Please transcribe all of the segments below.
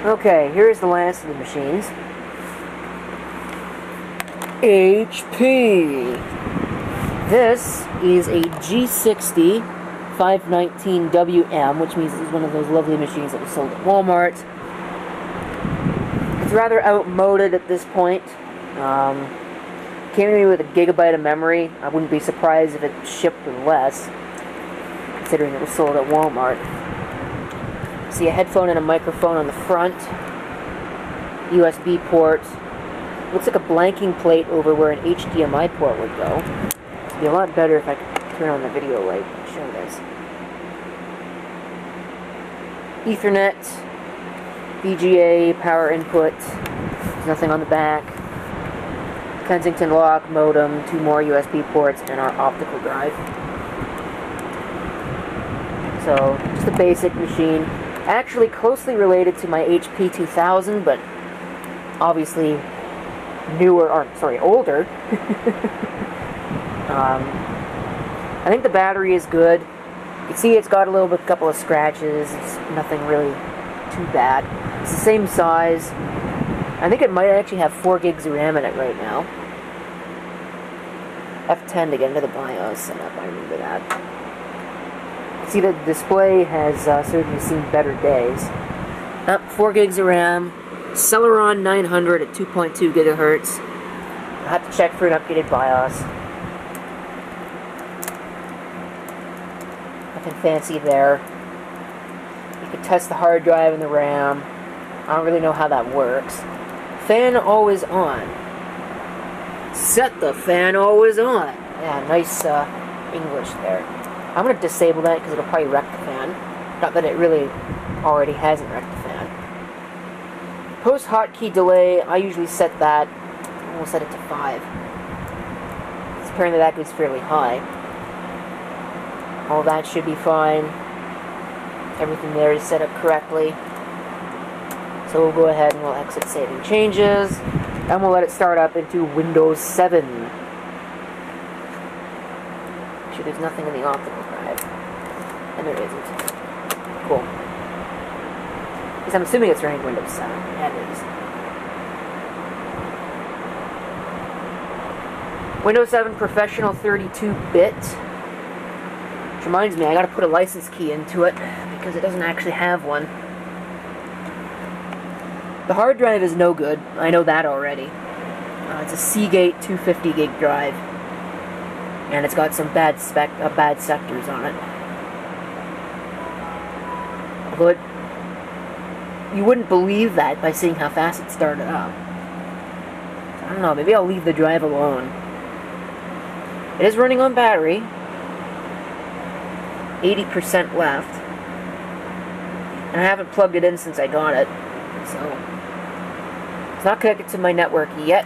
Okay, here's the last of the machines. HP. This is a G60-519WM, which means this is one of those lovely machines that was sold at Walmart. It's rather outmoded at this point. Came to me with a gigabyte of memory. I wouldn't be surprised if it shipped with less, considering it was sold at Walmart. See a headphone and a microphone on the front. USB port. Looks like a blanking plate over where an HDMI port would go. It'd be a lot better if I could turn on the video light and show this. Ethernet, VGA, power input. There's nothing on the back. Kensington lock, modem, 2 more USB ports, and our optical drive. So, just a basic machine. Actually closely related to my HP 2000, but obviously newer, or sorry, older. I think the battery is good. You can see it's got a couple of scratches. It's nothing really too bad. It's the same size. I think it might actually have 4 gigs of RAM in it right now. F10 to get into the BIOS setup, I remember that. See, the display has certainly seen better days. 4 gigs of RAM. Celeron 900 at 2.2 gigahertz. I'll have to check for an updated BIOS. Nothing fancy there. You can test the hard drive and the RAM. I don't really know how that works. Fan always on. Set the fan always on. Yeah, nice English there. I'm going to disable that because it'll probably wreck the fan. Not that it really already hasn't wrecked the fan. Post hotkey delay, I usually set that. We'll set it to 5. Apparently that goes fairly high. All that should be fine. Everything there is set up correctly. So we'll go ahead and we'll exit saving changes. And we'll let it start up into Windows 7. Actually, there's nothing in the optical drive. And there isn't. Cool. Because I'm assuming it's running Windows 7. Yeah, it is. Windows 7 Professional 32-bit. Which reminds me, I gotta put a license key into it, because it doesn't actually have one. The hard drive is no good. I know that already. It's a Seagate 250 gig drive. And it's got some bad sectors on it. Although you wouldn't believe that by seeing how fast it started up. I don't know, maybe I'll leave the drive alone. It is running on battery. 80% left. And I haven't plugged it in since I got it. So, it's not connected to my network yet.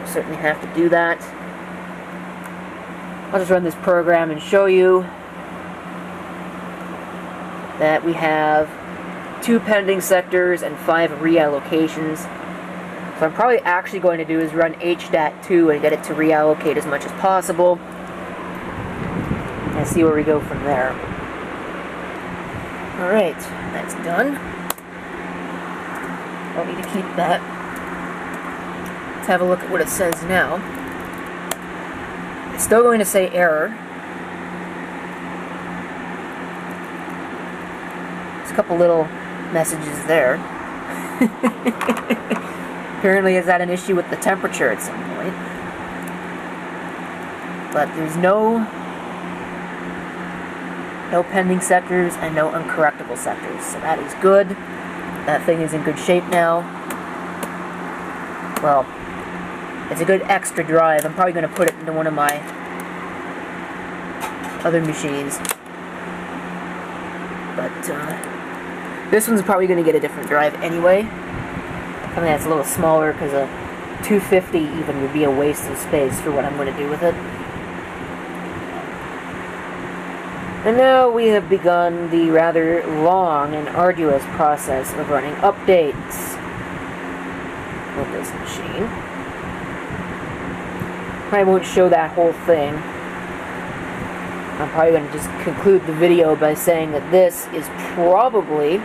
Certainly have to do that. I'll just run this program and show you that we have 2 pending sectors and 5 reallocations. So what I'm probably actually going to do is run HDAT2 and get it to reallocate as much as possible. And see where we go from there. Alright, that's done. Don't need to keep that. Let's have a look at what it says now. It's still going to say error. There's a couple little messages there. Apparently it's had an issue with the temperature at some point. But there's no pending sectors and no uncorrectable sectors. So that is good. That thing is in good shape now. Well, it's a good extra drive. I'm probably going to put it into one of my other machines. But this one's probably going to get a different drive anyway. Something that's a little smaller because a 250 even would be a waste of space for what I'm going to do with it. And now we have begun the rather long and arduous process of running updates with this machine. I won't show that whole thing. I'm probably going to just conclude the video by saying that this is probably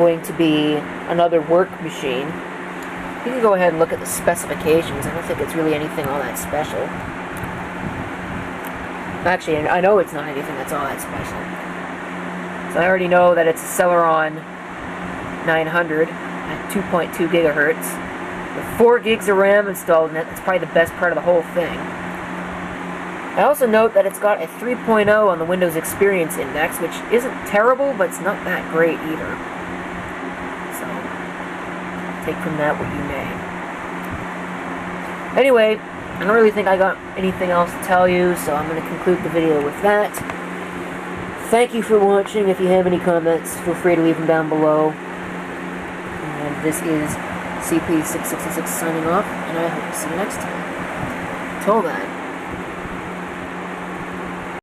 going to be another work machine. You can go ahead and look at the specifications. I don't think it's really anything all that special. Actually, I know it's not anything that's all that special. So I already know that it's a Celeron 900 at 2.2 gigahertz with 4 gigs of RAM installed in it. That's probably the best part of the whole thing. I also note that it's got a 3.0 on the Windows Experience Index, which isn't terrible, but it's not that great either. So, take from that what you may. Anyway, I don't really think I got anything else to tell you, so I'm going to conclude the video with that. Thank you for watching. If you have any comments, feel free to leave them down below. And this is CP666 signing off, and I hope to see you next time. Till then.